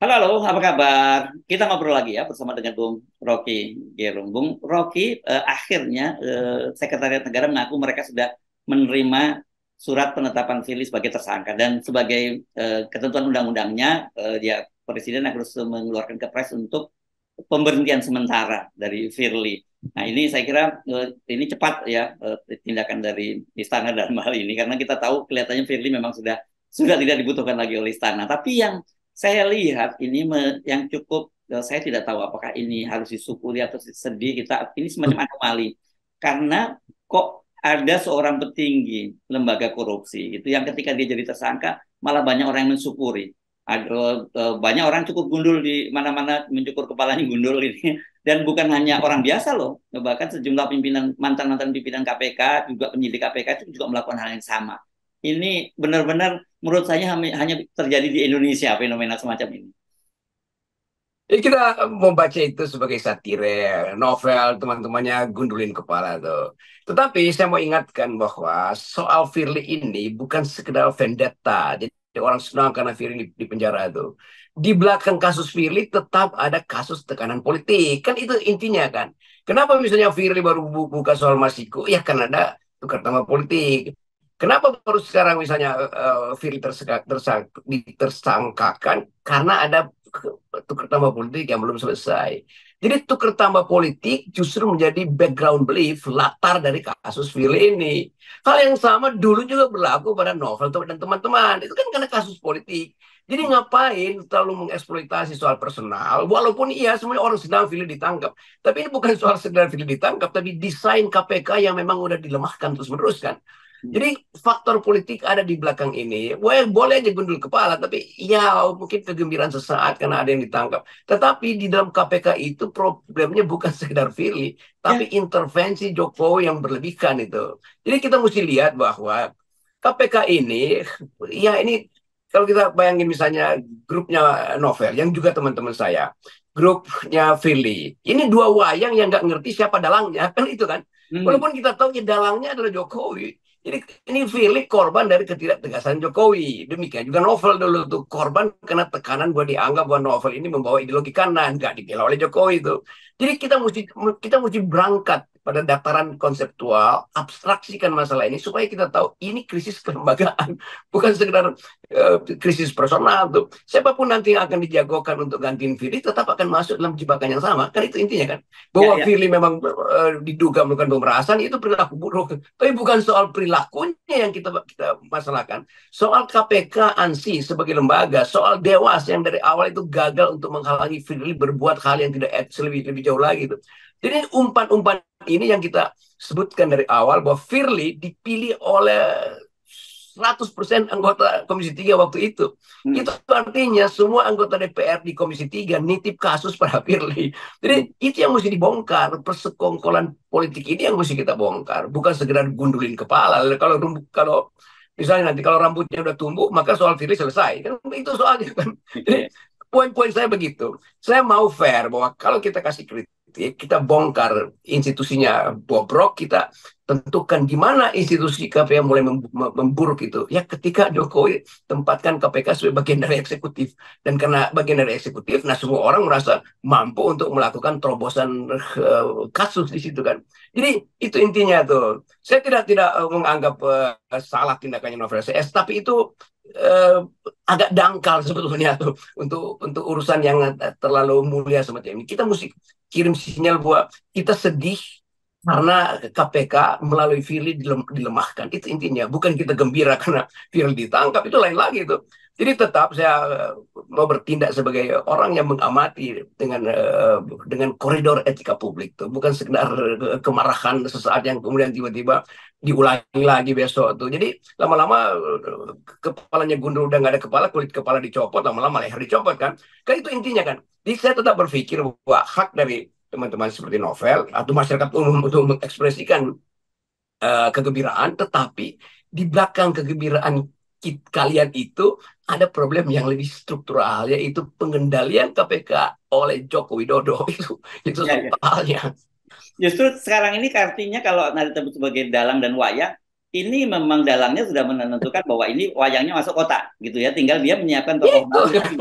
Halo, halo, apa kabar? Kita ngobrol lagi ya bersama dengan Bung Rocky Gerung. Bung Rocky, akhirnya Sekretariat Negara mengaku mereka sudah menerima surat penetapan Firly sebagai tersangka dan sebagai ketentuan undang-undangnya, ya Presiden harus mengeluarkan kepres untuk pemberhentian sementara dari Firly. Nah ini saya kira ini cepat ya tindakan dari Istana dalam hal ini karena kita tahu kelihatannya Firly memang sudah tidak dibutuhkan lagi oleh Istana. Tapi yang saya lihat ini yang cukup saya tidak tahu apakah ini harus disyukuri atau sedih kita ini semacam anomali karena kok ada seorang petinggi lembaga korupsi gitu yang ketika dia jadi tersangka malah banyak orang yang mensyukuri banyak orang cukup gundul di mana-mana mencukur kepalanya gundul ini dan bukan hanya orang biasa loh bahkan sejumlah pimpinan mantan-mantan pimpinan KPK juga penyidik KPK itu juga melakukan hal yang sama ini benar-benar menurut saya hanya terjadi di Indonesia fenomena semacam ini. Jadi kita membaca itu sebagai satire, novel, teman-temannya gundulin kepala tuh. Tetapi saya mau ingatkan bahwa soal Firly ini bukan sekedar vendetta. Jadi orang senang karena Firly di penjara tuh. Di belakang kasus Firly tetap ada kasus tekanan politik. Kan itu intinya kan. Kenapa misalnya Firly baru buka soal Masiku? Ya kan ada tukar tambah politik. Kenapa baru sekarang misalnya Firly tersangkakan? Karena ada tukar tambah politik yang belum selesai. Jadi tukar tambah politik justru menjadi background belief, latar dari kasus Firly ini. Hal yang sama dulu juga berlaku pada Novel dan teman-teman. Itu kan karena kasus politik. Jadi ngapain terlalu mengeksploitasi soal personal, walaupun iya semuanya orang sedang Firly ditangkap. Tapi ini bukan soal sedang Firly ditangkap, tapi desain KPK yang memang udah dilemahkan terus-menerus kan. Jadi faktor politik ada di belakang ini. Well, boleh aja gundul kepala, tapi ya mungkin kegembiraan sesaat karena ada yang ditangkap. Tetapi di dalam KPK itu problemnya bukan sekedar Firly, Ya, tapi intervensi Jokowi yang berlebihan itu. Jadi kita mesti lihat bahwa KPK ini, ya ini kalau kita bayangin misalnya grupnya Novel, yang juga teman-teman saya, grupnya Firly, ini dua wayang yang nggak ngerti siapa dalangnya, kan itu kan. hmm. Walaupun kita tahu ya dalangnya adalah Jokowi, jadi ini Firly korban dari ketidaktegasan Jokowi. Demikian juga Novel dulu tuh korban karena tekanan bahwa dianggap bahwa Novel ini membawa ideologi kanan, nggak dibela oleh Jokowi itu. Jadi kita mesti berangkat pada dataran konseptual, abstraksikan masalah ini supaya kita tahu ini krisis kelembagaan, bukan sekedar krisis personal tuh. Siapapun nanti yang akan dijagokan untuk gantiin Firly tetap akan masuk dalam jebakan yang sama. Kan itu intinya kan. Ya, Bahwa ya. Firly memang diduga melakukan pemerasan itu perilaku buruk. Tapi bukan soal perilakunya yang kita masalahkan. Soal KPK ANSI sebagai lembaga, soal Dewas yang dari awal itu gagal untuk menghalangi Firly berbuat hal yang tidak etis lebih jauh lagi. Gitu. Jadi umpan-umpan ini yang kita sebutkan dari awal bahwa Firly dipilih oleh 100% anggota Komisi 3 waktu itu. Hmm. Itu artinya semua anggota DPR di Komisi 3 nitip kasus pada Firly. Hmm. Jadi itu yang mesti dibongkar. Persekongkolan politik ini yang mesti kita bongkar. Bukan sekedar gundulin kepala. Kalau misalnya nanti kalau rambutnya udah tumbuh, maka soal Firly selesai. Kan itu soalnya kan. Gitu Jadi ya. poin-poin saya begitu. Saya mau fair bahwa kalau kita kasih kritik, kita bongkar institusinya bobrok, kita tentukan di mana institusi KPK mulai memburuk itu. Ya ketika Jokowi tempatkan KPK sebagai bagian dari eksekutif. Dan karena bagian dari eksekutif, nah semua orang merasa mampu untuk melakukan terobosan kasus di situ kan. Jadi itu intinya tuh. Saya tidak menganggap salah tindakannya Novel CS, tapi itu uh, agak dangkal sebetulnya tuh untuk urusan yang terlalu mulia semacam ini. Kita mesti kirim sinyal bahwa kita sedih karena KPK melalui Firly dilemahkan. Itu intinya. Bukan kita gembira karena Firly ditangkap. Itu lain lagi itu. Jadi tetap saya mau bertindak sebagai orang yang mengamati dengan koridor etika publik tuh, bukan sekedar kemarahan sesaat yang kemudian tiba-tiba diulangi lagi besok tuh. Jadi lama-lama kepalanya gundul udah nggak ada kepala, kulit kepala dicopot, lama-lama leher dicopot kan. Kan itu intinya kan. Jadi saya tetap berpikir bahwa hak dari teman-teman seperti Novel atau masyarakat umum untuk mengekspresikan kegembiraan, tetapi di belakang kegembiraan kalian itu ada problem yang lebih struktural, yaitu pengendalian KPK oleh Joko Widodo itu Ya, ya. soalnya. Justru sekarang ini artinya kalau nanti disebut sebagai dalang dan wayang, ini memang dalangnya sudah menentukan bahwa ini wayangnya masuk kota, gitu ya. Tinggal dia menyiapkan tokoh Itu baru kan lagi,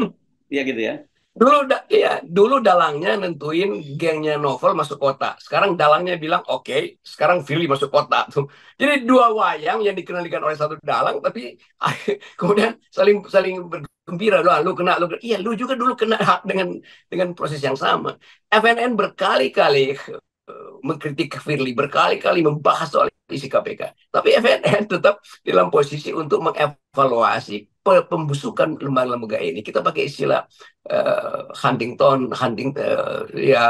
ya gitu ya. Dulu dalangnya nentuin gengnya Novel masuk kota. Sekarang dalangnya bilang oke, sekarang Firly masuk kota tuh. Jadi dua wayang yang dikendalikan oleh satu dalang, tapi kemudian saling saling bergembira. Lu kena, iya lu juga dulu kena hak dengan proses yang sama. FNN berkali-kali mengkritik Firly, berkali-kali membahas soal isi KPK. Tapi FNN tetap dalam posisi untuk mengevaluasi pembusukan lembaga-lembaga ini. Kita pakai istilah ya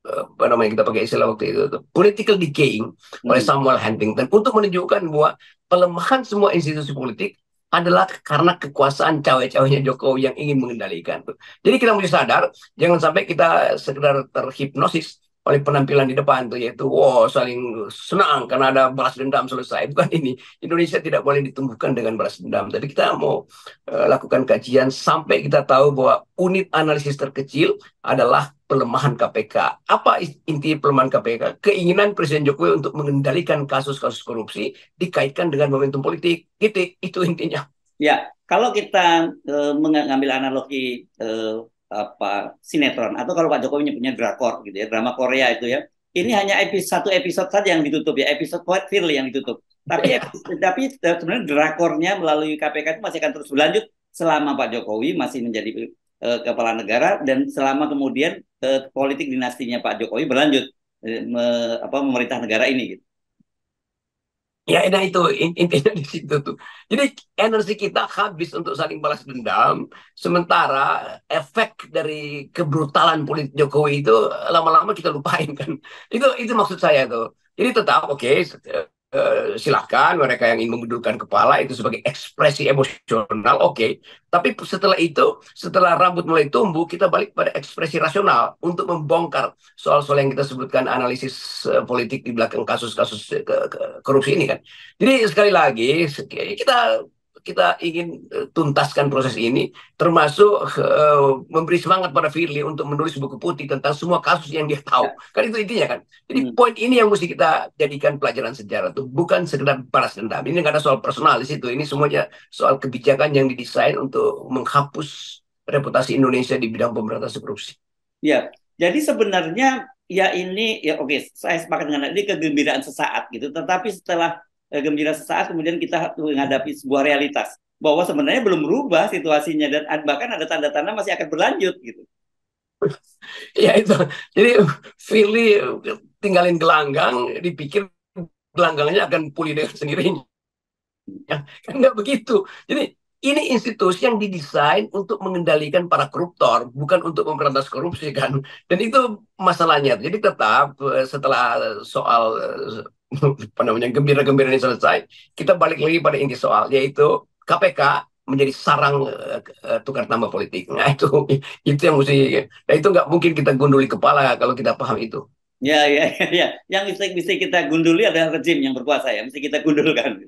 apa namanya, kita pakai istilah waktu itu political decaying oleh Hmm. Samuel Huntington untuk menunjukkan bahwa pelemahan semua institusi politik adalah karena kekuasaan cawe-cawenya Jokowi yang ingin mengendalikan. Jadi kita mesti sadar, jangan sampai kita sekedar terhipnosis oleh penampilan di depan tuh, yaitu wow saling senang karena ada balas dendam selesai. Bukan ini. Indonesia tidak boleh ditumbuhkan dengan balas dendam. Tapi kita mau lakukan kajian sampai kita tahu bahwa unit analisis terkecil adalah pelemahan KPK. Apa inti pelemahan KPK? Keinginan Presiden Jokowi untuk mengendalikan kasus-kasus korupsi dikaitkan dengan momentum politik. Itu intinya. Ya, kalau kita mengambil analogi apa sinetron atau kalau Pak Jokowi nyebutnya drakor gitu ya, drama Korea itu ya. Ini hanya satu episode saja yang ditutup ya, episode Firly yang ditutup. Tapi sebenarnya drakornya melalui KPK itu masih akan terus berlanjut selama Pak Jokowi masih menjadi kepala negara dan selama kemudian politik dinastinya Pak Jokowi berlanjut memerintah negara ini gitu. Ya, nah itu intinya di situ tuh. Jadi energi kita habis untuk saling balas dendam, sementara efek dari kebrutalan politik Jokowi itu lama-lama kita lupain kan. Itu maksud saya tuh. Jadi tetap oke, silahkan mereka yang ingin menggundulkan kepala itu sebagai ekspresi emosional, oke. Tapi setelah itu, setelah rambut mulai tumbuh, kita balik pada ekspresi rasional untuk membongkar soal-soal yang kita sebutkan analisis politik di belakang kasus-kasus korupsi ini kan. Jadi sekali lagi kita kita ingin tuntaskan proses ini, termasuk memberi semangat pada Firly untuk menulis buku putih tentang semua kasus yang dia tahu. Ya. Kan itu intinya kan. Jadi Hmm. poin ini yang mesti kita jadikan pelajaran sejarah tuh, bukan sekedar balas dendam. Ini nggak ada soal personal di situ. Ini semuanya soal kebijakan yang didesain untuk menghapus reputasi Indonesia di bidang pemberantasan korupsi. Ya, jadi sebenarnya ya ini ya oke, saya sepakat dengan ini kegembiraan sesaat gitu. Tetapi setelah gembira sesaat kemudian kita menghadapi sebuah realitas bahwa sebenarnya belum berubah situasinya dan bahkan ada tanda-tanda masih akan berlanjut gitu. Ya itu. Jadi Firly tinggalin gelanggang, dipikir gelanggangnya akan pulih dengan sendirinya. Ya, kan nggak begitu. Jadi ini institusi yang didesain untuk mengendalikan para koruptor, bukan untuk memberantas korupsi kan. Dan itu masalahnya. Jadi tetap setelah soal apa namanya gembira-gembira ini selesai, kita balik lagi pada inti soal, yaitu KPK menjadi sarang tukar tambah politik. Nah itu yang mesti. Nah itu nggak mungkin kita gunduli kepala kalau kita paham itu. Ya, ya, ya, ya. Yang mesti kita gunduli adalah rejim yang berkuasa ya, mesti kita gundulkan.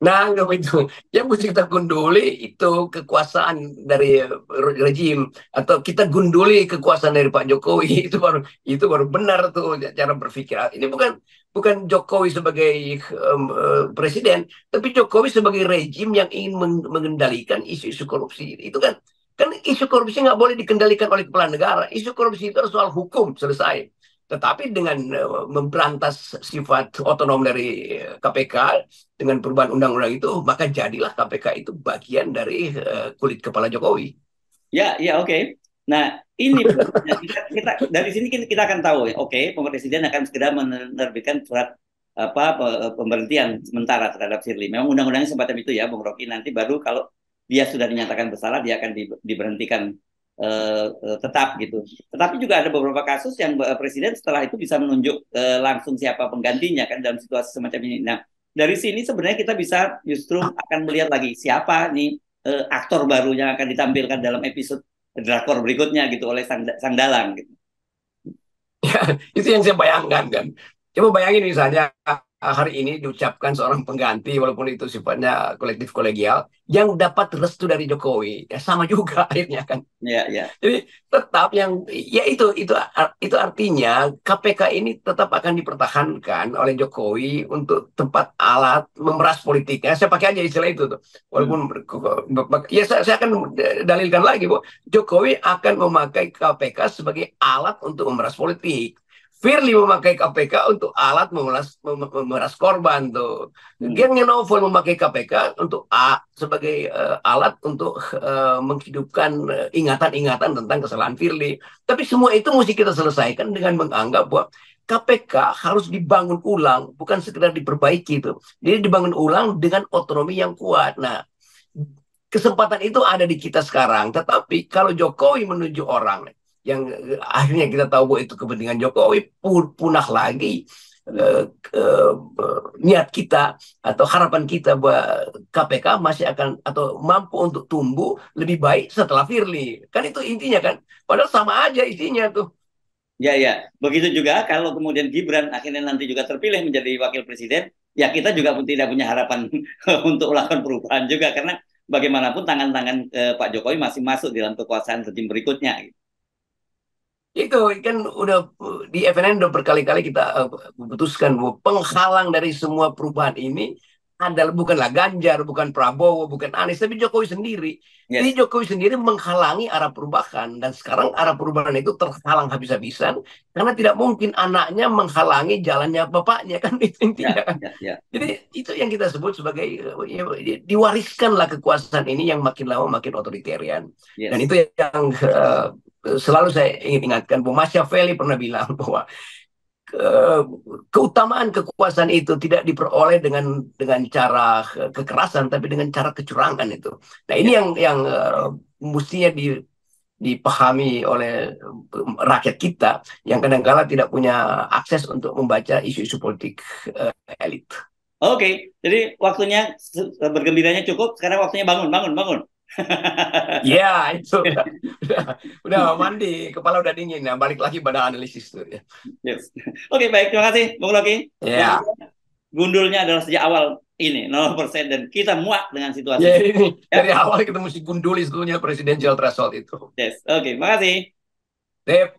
Nah, anggap itu. Yang mesti kita gunduli itu kekuasaan dari rejim, atau kita gunduli kekuasaan dari Pak Jokowi. Itu baru benar tuh cara berpikir. Ini bukan bukan Jokowi sebagai presiden, tapi Jokowi sebagai rejim yang ingin mengendalikan isu-isu korupsi. Itu kan isu korupsi nggak boleh dikendalikan oleh kepala negara. Isu korupsi itu soal hukum selesai. Tetapi dengan memberantas sifat otonom dari KPK dengan perubahan undang-undang itu, maka jadilah KPK itu bagian dari kulit kepala Jokowi. Ya, ya, oke. Nah, ini kita dari sini kita akan tahu ya, oke, Presiden akan segera menerbitkan surat pemberhentian sementara terhadap Firly. Memang undang-undangnya semacam itu ya, Bung Rocky. Nanti baru kalau dia sudah dinyatakan bersalah, dia akan diberhentikan tetap gitu. Tetapi juga ada beberapa kasus yang Presiden setelah itu bisa menunjuk langsung siapa penggantinya kan dalam situasi semacam ini. Nah, dari sini sebenarnya kita bisa justru akan melihat lagi siapa nih aktor baru yang akan ditampilkan dalam episode drakor berikutnya gitu oleh sang dalang gitu. Itu yang saya bayangkan kan. Coba bayangin misalnya hari ini diucapkan seorang pengganti, walaupun itu sifatnya kolektif kolegial, yang dapat restu dari Jokowi. Ya, sama juga akhirnya kan. Ya, ya. Jadi tetap yang ya itu artinya KPK ini tetap akan dipertahankan oleh Jokowi untuk tempat alat memeras politiknya. Saya pakai aja istilah itu tuh. Hmm. Walaupun ya saya akan dalilkan lagi bahwa Jokowi akan memakai KPK sebagai alat untuk memeras politik. Firly memakai KPK untuk alat memeras korban tuh. Hmm. Gengnya Novel memakai KPK untuk sebagai alat untuk menghidupkan ingatan-ingatan tentang kesalahan Firly. Tapi semua itu mesti kita selesaikan dengan menganggap bahwa KPK harus dibangun ulang, bukan sekedar diperbaiki itu. Jadi dibangun ulang dengan otonomi yang kuat. Nah, kesempatan itu ada di kita sekarang. Tetapi kalau Jokowi menuju orang yang akhirnya kita tahu bahwa itu kepentingan Jokowi, punah lagi niat kita atau harapan kita bahwa KPK masih akan atau mampu untuk tumbuh lebih baik setelah Firly. Kan itu intinya kan. Padahal sama aja isinya tuh. Ya, ya. Begitu juga kalau kemudian Gibran akhirnya nanti juga terpilih menjadi wakil presiden, ya kita juga pun tidak punya harapan untuk melakukan perubahan juga karena bagaimanapun tangan-tangan Pak Jokowi masih masuk dalam kekuasaan rezim berikutnya. Itu kan udah di FNN udah berkali-kali kita putuskan bahwa penghalang dari semua perubahan ini adalah bukanlah Ganjar, bukan Prabowo, bukan Anies, tapi Jokowi sendiri. Jadi Yes. Jokowi sendiri menghalangi arah perubahan dan sekarang arah perubahan itu terhalang habis-habisan karena tidak mungkin anaknya menghalangi jalannya bapaknya kan itu intinya Ya, kan. ya, ya. Jadi itu yang kita sebut sebagai ya, diwariskanlah kekuasaan ini yang makin lama makin otoritarian. Dan Yes. itu yang selalu saya ingin ingatkan bahwa Machiavelli pernah bilang bahwa keutamaan kekuasaan itu tidak diperoleh dengan cara kekerasan tapi dengan cara kecurangan itu. Nah, ini Ya. yang mestinya dipahami oleh rakyat kita yang kadang-kala tidak punya akses untuk membaca isu-isu politik elit. Oke, jadi waktunya bergembiranya cukup. Sekarang waktunya bangun, bangun, bangun. Ya, itu udah mandi, kepala udah dingin. Nah, balik lagi pada analisis tuh ya. Yes. Oke, baik. Terima kasih, Bung Rocky. Ya, Pokoknya gundulnya adalah sejak awal ini 0% dan kita muak dengan ya situasi. ini dari Ya. awal kita mesti gunduli sebetulnya presidential threshold itu. Yes. Oke, makasih. Sip.